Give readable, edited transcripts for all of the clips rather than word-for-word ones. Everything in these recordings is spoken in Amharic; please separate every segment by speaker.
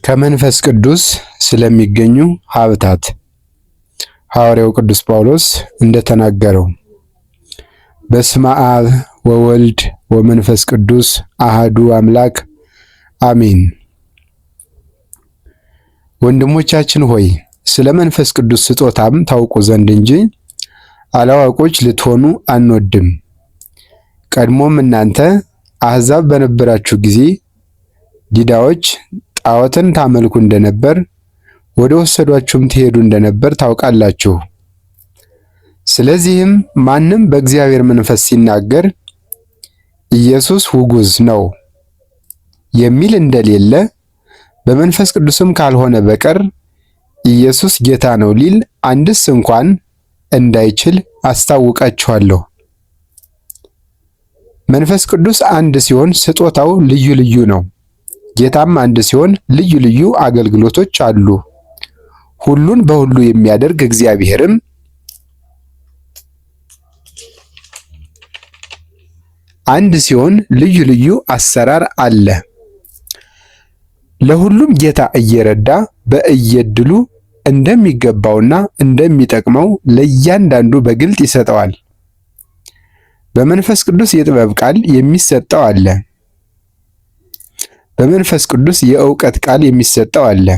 Speaker 1: ከመንፈስ ቅዱስ ስለሚገኙ ሀብታት ሐዋርያው ቅዱስ ጳውሎስ እንደተናገረው በስመ አብ ወወልድ ወመንፈስ ቅዱስ አሃዱ አምላክ አሜን። ወንድሞቻችን ሆይ ስለ መንፈስ ቅዱስ ስጦታም ታውቁ ዘንድ እንጂ አላዋቆች ልትሆኑ አንወድም። ቀድሞም እናንተ አሕዛብ በነበራችሁ ጊዜ ዲዳዎች ጣዖትን ታመልኩ እንደነበር ወደ ወሰዷችሁም ትሄዱ እንደነበር ታውቃላችሁ። ስለዚህም ማንም በእግዚአብሔር መንፈስ ሲናገር ኢየሱስ ውጉዝ ነው የሚል እንደሌለ በመንፈስ ቅዱስም ካልሆነ በቀር ኢየሱስ ጌታ ነው ሊል አንድስ እንኳን እንዳይችል አስታውቃችኋለሁ። መንፈስ ቅዱስ አንድ ሲሆን ስጦታው ልዩ ልዩ ነው። ጌታም አንድ ሲሆን ልዩ ልዩ አገልግሎቶች አሉ። ሁሉን በሁሉ የሚያደርግ እግዚአብሔርም አንድ ሲሆን ልዩ ልዩ አሰራር አለ። ለሁሉም ጌታ እየረዳ በእየድሉ እንደሚገባውና እንደሚጠቅመው ለእያንዳንዱ በግልጥ ይሰጠዋል። በመንፈስ ቅዱስ የጥበብ ቃል የሚሰጠው አለ። በመንፈስ ቅዱስ የእውቀት ቃል የሚሰጠው አለ።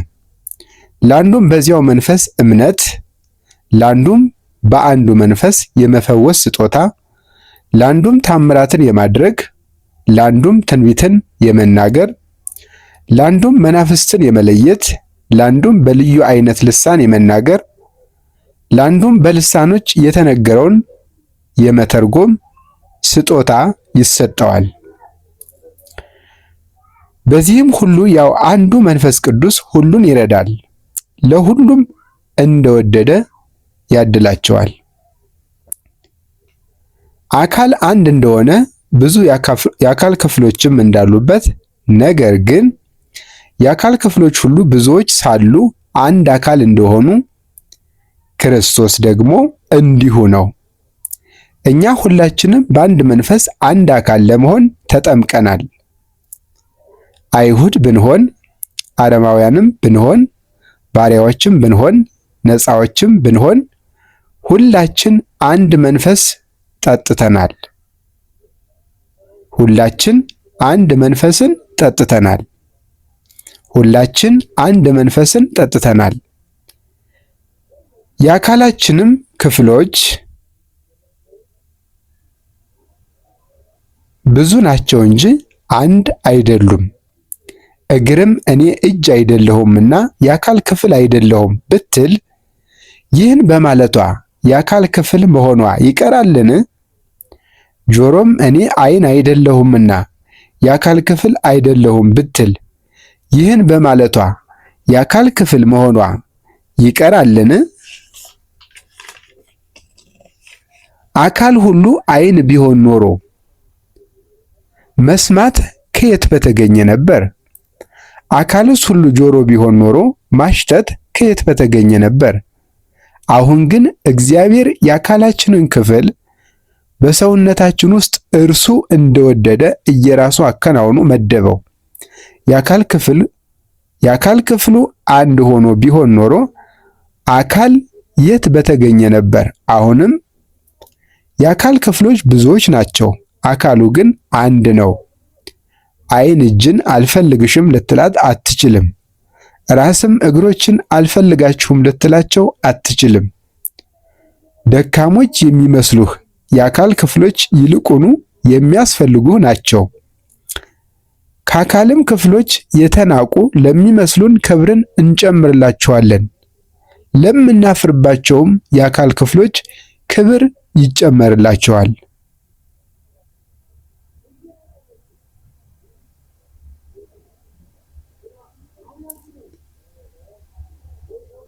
Speaker 1: ለአንዱም በዚያው መንፈስ እምነት፣ ለአንዱም በአንዱ መንፈስ የመፈወስ ስጦታ፣ ለአንዱም ታምራትን የማድረግ፣ ለአንዱም ትንቢትን የመናገር፣ ለአንዱም መናፍስትን የመለየት፣ ለአንዱም በልዩ አይነት ልሳን የመናገር፣ ለአንዱም በልሳኖች የተነገረውን የመተርጎም ስጦታ ይሰጠዋል። በዚህም ሁሉ ያው አንዱ መንፈስ ቅዱስ ሁሉን ይረዳል፣ ለሁሉም እንደወደደ ያድላቸዋል። አካል አንድ እንደሆነ ብዙ የአካል ክፍሎችም እንዳሉበት፣ ነገር ግን የአካል ክፍሎች ሁሉ ብዙዎች ሳሉ አንድ አካል እንደሆኑ ክርስቶስ ደግሞ እንዲሁ ነው። እኛ ሁላችንም በአንድ መንፈስ አንድ አካል ለመሆን ተጠምቀናል። አይሁድ ብንሆን፣ አረማውያንም ብንሆን፣ ባሪያዎችም ብንሆን፣ ነፃዎችም ብንሆን ሁላችን አንድ መንፈስ ጠጥተናል። ሁላችን አንድ መንፈስን ጠጥተናል። ሁላችን አንድ መንፈስን ጠጥተናል። የአካላችንም ክፍሎች ብዙ ናቸው እንጂ አንድ አይደሉም። እግርም እኔ እጅ አይደለሁምና የአካል ክፍል አይደለሁም ብትል ይህን በማለቷ የአካል ክፍል መሆኗ ይቀራልን? ጆሮም እኔ ዓይን አይደለሁምና የአካል ክፍል አይደለሁም ብትል ይህን በማለቷ የአካል ክፍል መሆኗ ይቀራልን? አካል ሁሉ ዓይን ቢሆን ኖሮ መስማት ከየት በተገኘ ነበር? አካልስ ሁሉ ጆሮ ቢሆን ኖሮ ማሽተት ከየት በተገኘ ነበር? አሁን ግን እግዚአብሔር የአካላችንን ክፍል በሰውነታችን ውስጥ እርሱ እንደወደደ እየራሱ አከናውኖ መደበው። የአካል ክፍሉ አንድ ሆኖ ቢሆን ኖሮ አካል የት በተገኘ ነበር? አሁንም የአካል ክፍሎች ብዙዎች ናቸው፣ አካሉ ግን አንድ ነው። ዓይን እጅን አልፈልግሽም ልትላት አትችልም። ራስም እግሮችን አልፈልጋችሁም ልትላቸው አትችልም። ደካሞች የሚመስሉህ የአካል ክፍሎች ይልቁኑ የሚያስፈልጉህ ናቸው። ከአካልም ክፍሎች የተናቁ ለሚመስሉን ክብርን እንጨምርላቸዋለን፣ ለምናፍርባቸውም የአካል ክፍሎች ክብር ይጨመርላቸዋል።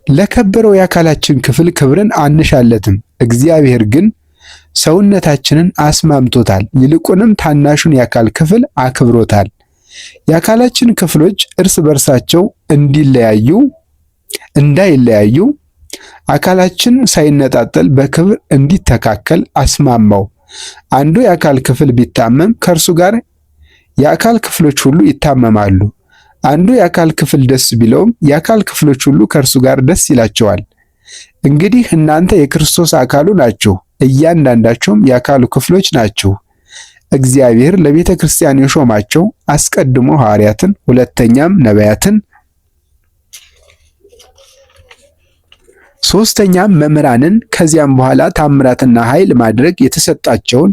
Speaker 1: ለከበረው የአካላችን ክፍል ክብርን አንሻለትም። እግዚአብሔር ግን ሰውነታችንን አስማምቶታል፣ ይልቁንም ታናሹን የአካል ክፍል አክብሮታል። የአካላችን ክፍሎች እርስ በርሳቸው እንዳይለያዩ አካላችን ሳይነጣጠል በክብር እንዲተካከል አስማማው። አንዱ የአካል ክፍል ቢታመም ከእርሱ ጋር የአካል ክፍሎች ሁሉ ይታመማሉ። አንዱ የአካል ክፍል ደስ ቢለውም የአካል ክፍሎች ሁሉ ከእርሱ ጋር ደስ ይላቸዋል። እንግዲህ እናንተ የክርስቶስ አካሉ ናችሁ፣ እያንዳንዳችሁም የአካሉ ክፍሎች ናችሁ። እግዚአብሔር ለቤተ ክርስቲያን የሾማቸው አስቀድሞ ሐዋርያትን፣ ሁለተኛም ነቢያትን፣ ሶስተኛም መምህራንን፣ ከዚያም በኋላ ታምራትና ኃይል ማድረግ የተሰጣቸውን፣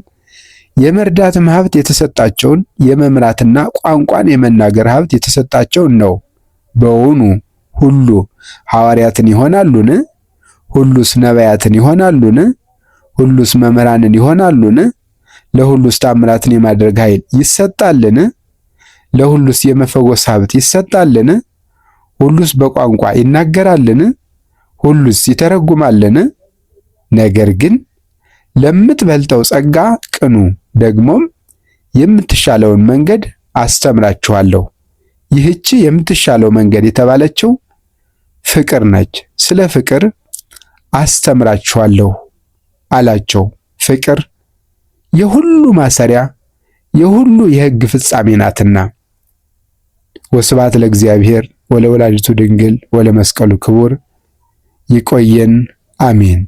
Speaker 1: የመርዳትም ሀብት የተሰጣቸውን፣ የመምራትና ቋንቋን የመናገር ሀብት የተሰጣቸውን ነው። በውኑ ሁሉ ሐዋርያትን ይሆናሉን? ሁሉስ ነቢያትን ይሆናሉን? ሁሉስ መምህራንን ይሆናሉን? ለሁሉስ ታምራትን የማድረግ ኃይል ይሰጣልን? ለሁሉስ የመፈወስ ሀብት ይሰጣልን? ሁሉስ በቋንቋ ይናገራልን? ሁሉስ ይተረጉማልን? ነገር ግን ለምትበልጠው ጸጋ ቅኑ፣ ደግሞም የምትሻለውን መንገድ አስተምራችኋለሁ። ይህች የምትሻለው መንገድ የተባለችው ፍቅር ነች። ስለ ፍቅር አስተምራችኋለሁ አላቸው። ፍቅር የሁሉ ማሰሪያ የሁሉ የሕግ ፍጻሜ ናትና። ወስብሐት ለእግዚአብሔር ወለወላዲቱ ድንግል ወለመስቀሉ ክቡር። ይቆየን። አሜን።